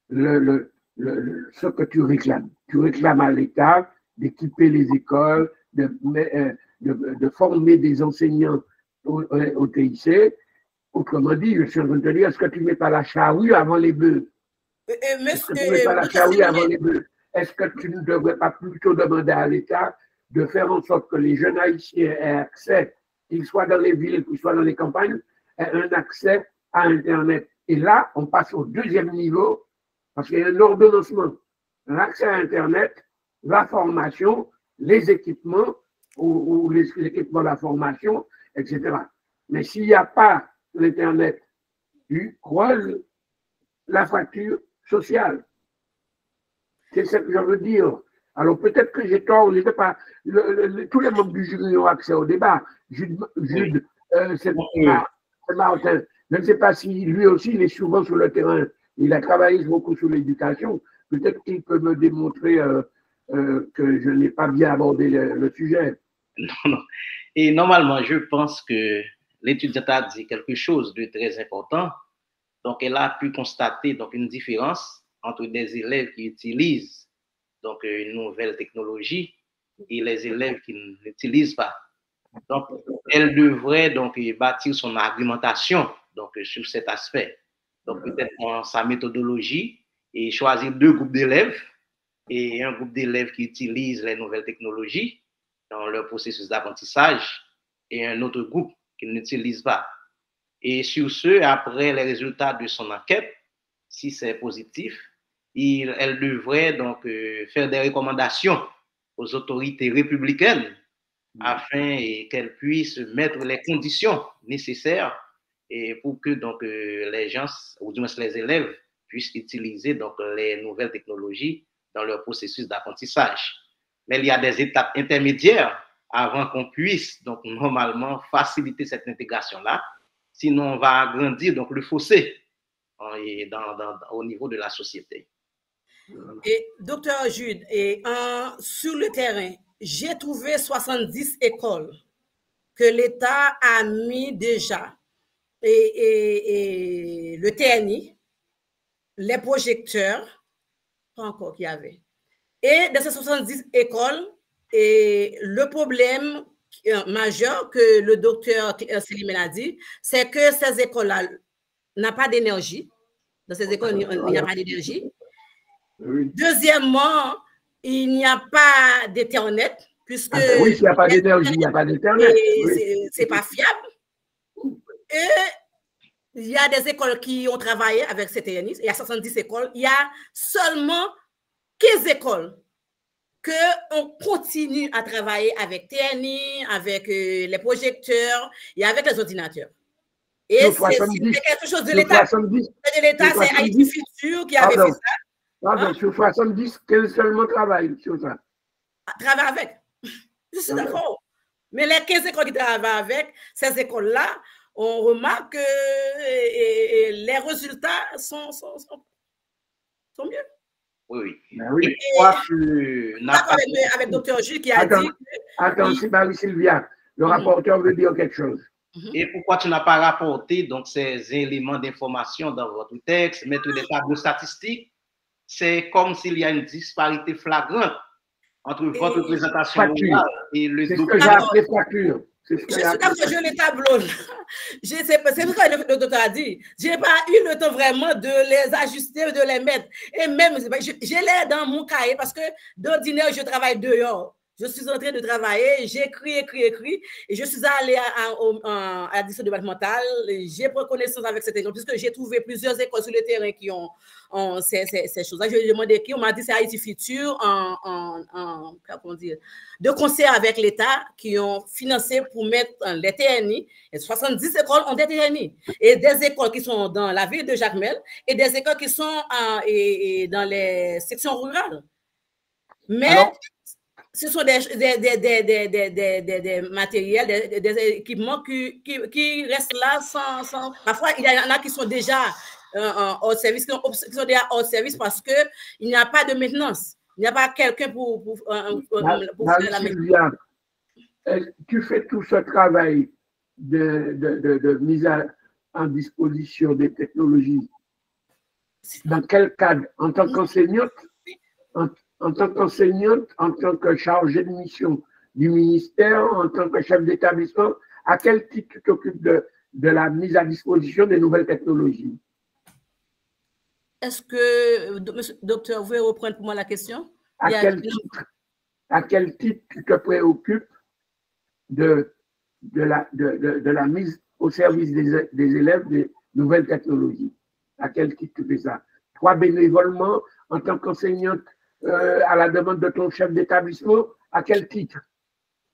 ce que tu réclames. Tu réclames à l'État d'équiper les écoles, de former des enseignants au TIC. Autrement dit, je suis en train de te dire, est-ce que tu ne mets pas la charrue avant les bœufs? Est-ce que tu ne mets pas la charrue avant les bœufs? Est-ce que tu ne devrais pas plutôt demander à l'État de faire en sorte que les jeunes Haïtiens aient accès, qu'ils soient dans les villes, qu'ils soient dans les campagnes, aient un accès à Internet? Et là, on passe au deuxième niveau, parce qu'il y a un ordonnancement. L'accès à Internet, la formation, les équipements, ou les équipements de la formation, etc. Mais s'il n'y a pas l'Internet, tu creuses la fracture sociale. C'est ce que je veux dire. Alors peut-être que j'ai tort, je ne sais pas. Tous les membres du jury ont accès au débat. Jude, c'est Martin. Je ne sais pas si lui aussi, il est souvent sur le terrain. Il a travaillé beaucoup sur l'éducation. Peut-être qu'il peut me démontrer que je n'ai pas bien abordé le sujet. Non. Et normalement, je pense que l'étudiante a dit quelque chose de très important. Donc, elle a pu constater donc, une différence entre des élèves qui utilisent donc, une nouvelle technologie et les élèves qui ne l'utilisent pas. Donc, elle devrait donc, bâtir son argumentation donc, sur cet aspect. Donc, peut-être dans sa méthodologie et choisir deux groupes d'élèves et un groupe d'élèves qui utilisent les nouvelles technologies dans leur processus d'apprentissage et un autre groupe qui n'utilise pas. Et sur ce, après les résultats de son enquête, si c'est positif, elle devrait donc faire des recommandations aux autorités républicaines afin qu'elles puissent mettre les conditions nécessaires et pour que donc les gens, ou du moins les élèves, puissent utiliser donc les nouvelles technologies dans leur processus d'apprentissage. Mais il y a des étapes intermédiaires avant qu'on puisse donc normalement faciliter cette intégration-là. Sinon, on va agrandir donc le fossé au niveau de la société. Et docteur Jude, sur le terrain, j'ai trouvé 70 écoles que l'État a mis déjà et le TNI, les projecteurs, pas encore qu'il y avait. Et dans ces 70 écoles, et le problème majeur que le docteur Selimel a dit, c'est que ces écoles-là n'ont pas d'énergie. Dans ces écoles, il n'y a pas d'énergie. Oui. Deuxièmement, il n'y a pas d'Internet, puisque... oui, s'il n'y a pas d'énergie, il n'y a pas d'Internet. Oui. C'est pas fiable. Et il y a des écoles qui ont travaillé avec CTNI, il y a 70 écoles, il y a seulement 15 écoles qu'on continue à travailler avec TNI, avec les projecteurs et avec les ordinateurs. Et c'est quelque chose de l'État. C'est Haïti Futur qui avait fait ça. Pardon, sur 70, quel seulement travaille sur ça? Travaille avec. Je suis d'accord. Mais les 15 écoles qui travaillent avec, ces écoles-là, on remarque que les résultats sont mieux. Oui. Ben oui. Et d'accord avec Dr. Jules qui a dit... Attends, c'est Marie-Sylvia. Le rapporteur veut dire quelque chose. Et pourquoi tu n'as pas rapporté donc, ces éléments d'information dans votre texte, mettre des tableaux statistiques? C'est comme s'il y a une disparité flagrante entre votre présentation et le document. C'est ce que j'ai appelé fracture. Je suis d'accord, je les tableaux. C'est pourquoi le docteur a dit. Je n'ai pas eu le temps vraiment de les ajuster, de les mettre. Et même, je l'ai dans mon cahier parce que d'ordinaire, je travaille dehors. Je suis en train de travailler, j'écris, et je suis allée à la direction départementale, j'ai pris connaissance avec cette école, puisque j'ai trouvé plusieurs écoles sur le terrain qui ont ces choses-là. Je lui ai demandé qui, on m'a dit c'est Haïti Futur, comment dire, de concert avec l'État, qui ont financé pour mettre les TNI, et 70 écoles ont des TNI, et des écoles qui sont dans la ville de Jacmel, et des écoles qui sont dans les sections rurales. Mais... Alors, ce sont des matériels, des équipements qui restent là sans... Parfois, il y en a qui sont déjà hors service, qui sont déjà hors service parce qu'il n'y a pas de maintenance. Il n'y a pas quelqu'un pour faire la Sylvia, tu fais tout ce travail de mise en disposition des technologies. Dans quel cadre? En tant qu'enseignante? En tant qu'enseignante, en tant que chargée de mission du ministère, en tant que chef d'établissement, à quel titre tu t'occupes de la mise à disposition des nouvelles technologies? Est-ce que, docteur, vous pouvez reprendre pour moi la question? À quel titre tu te préoccupes de la mise au service des élèves des nouvelles technologies? À quel titre tu fais ça? Toi, bénévolement, en tant qu'enseignante, à la demande de ton chef d'établissement, à quel titre?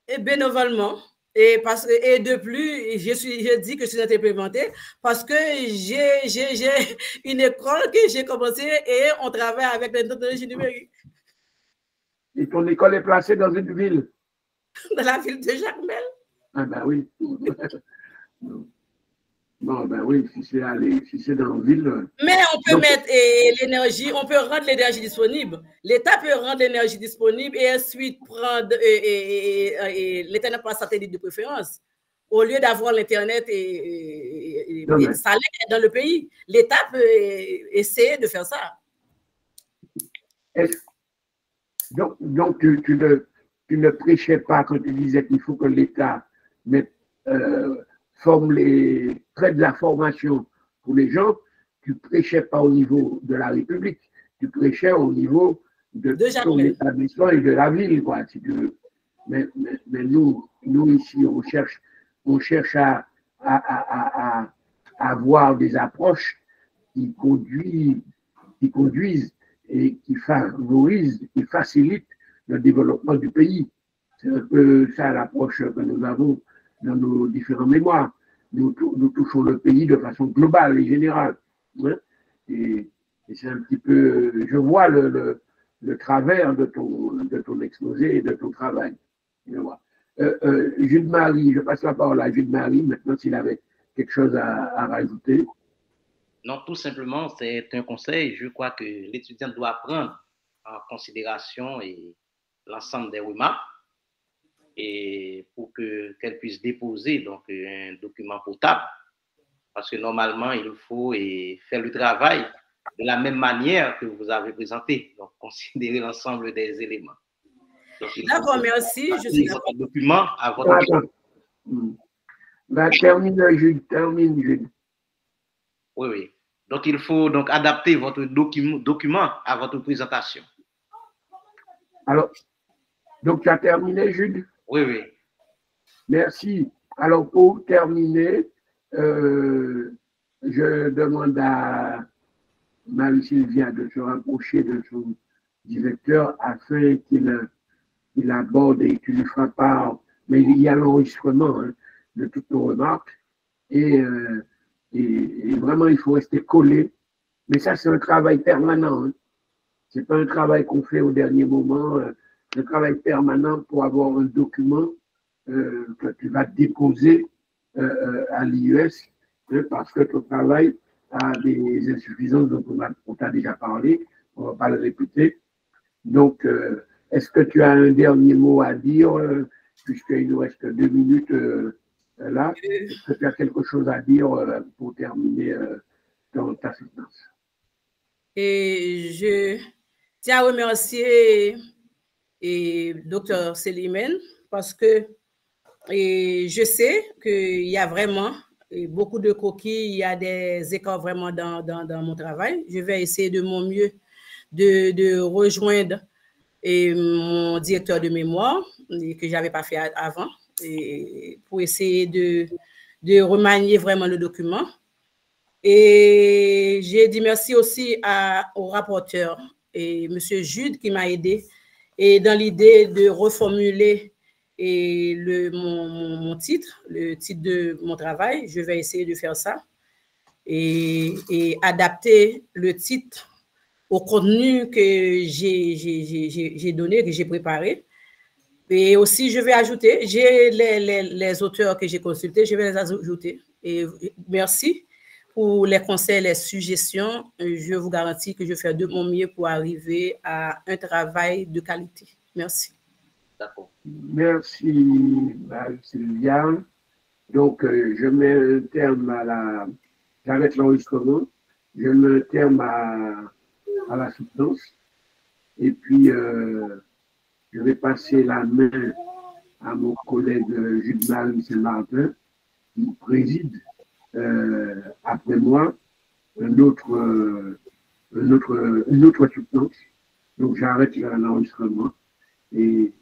Et bénévolement. Et de plus, je dis que je suis implémentée parce que j'ai une école que j'ai commencé et on travaille avec les technologies numériques. Et ton école est placée dans une ville? Dans la ville de Jacmel. Ah ben oui. Bon, ben oui, si c'est dans la ville. Mais on peut mettre l'énergie, on peut rendre l'énergie disponible. L'État peut rendre l'énergie disponible et ensuite prendre l'Internet par satellite de préférence. Au lieu d'avoir l'Internet ça l'est dans le pays, l'État peut essayer de faire ça. Donc tu ne prêchais pas quand tu disais qu'il faut que l'État forme les traits de la formation pour les gens. Tu prêchais pas au niveau de la République, tu prêchais au niveau de ton établissement et de la ville, quoi, si tu veux. Mais nous ici, on cherche à avoir des approches qui conduisent et qui favorisent, qui facilitent le développement du pays. C'est un peu ça l'approche que nous avons dans nos différents mémoires. Nous touchons le pays de façon globale et générale. Hein? Et c'est un petit peu, je vois le travers de ton exposé et de ton travail. Jules-Marie, je passe la parole à Jules-Marie, maintenant s'il avait quelque chose à rajouter. Non, tout simplement, c'est un conseil. Je crois que l'étudiant doit prendre en considération l'ensemble des remarques et pour qu'elle puisse déposer donc un document potable. Parce que normalement, il faut faire le travail de la même manière que vous avez présenté. Donc, considérer l'ensemble des éléments. D'accord, merci. Je suis votre document à votre... Termine, Jules. Oui. Donc, il faut donc adapter votre document à votre présentation. Alors, donc tu as terminé, Jules? Oui. Merci. Alors, pour terminer, je demande à Marie-Sylvia de se rapprocher de son directeur afin qu'il aborde et qu'il lui fera part, mais il y a l'enregistrement de toutes nos remarques et vraiment il faut rester collé. Mais ça, c'est un travail permanent. Ce n'est pas un travail qu'on fait au dernier moment, un travail permanent pour avoir un document que tu vas déposer à l'IES parce que ton travail a des insuffisances dont on t'a déjà parlé, on ne va pas le répéter. Donc, est-ce que tu as un dernier mot à dire, puisqu'il nous reste 2 minutes là? Est-ce que tu as quelque chose à dire pour terminer ta séquence? Et je tiens à remercier Dr. Selimène parce que je sais qu'il y a vraiment beaucoup de coquilles, il y a des écarts vraiment dans mon travail. Je vais essayer de mon mieux de rejoindre mon directeur de mémoire, que je n'avais pas fait avant, pour essayer de remanier vraiment le document. Et j'ai dit merci aussi au rapporteur, M. Jude, qui m'a aidé et dans l'idée de reformuler mon titre, le titre de mon travail. Je vais essayer de faire ça et adapter le titre au contenu que j'ai donné, que j'ai préparé. Et aussi, je vais ajouter, j'ai les auteurs que j'ai consultés, je vais les ajouter. Et merci pour les conseils, les suggestions. Je vous garantis que je fais de mon mieux pour arriver à un travail de qualité. Merci. D'accord. Merci, Sylvia. Donc, je mets un terme à la... J'arrête l'enregistrement. Je mets un terme à la soutenance. Et puis, je vais passer la main à mon collègue Jules-Marie Saint-Martin, qui préside après moi une autre soutenance. Donc, j'arrête l'enregistrement et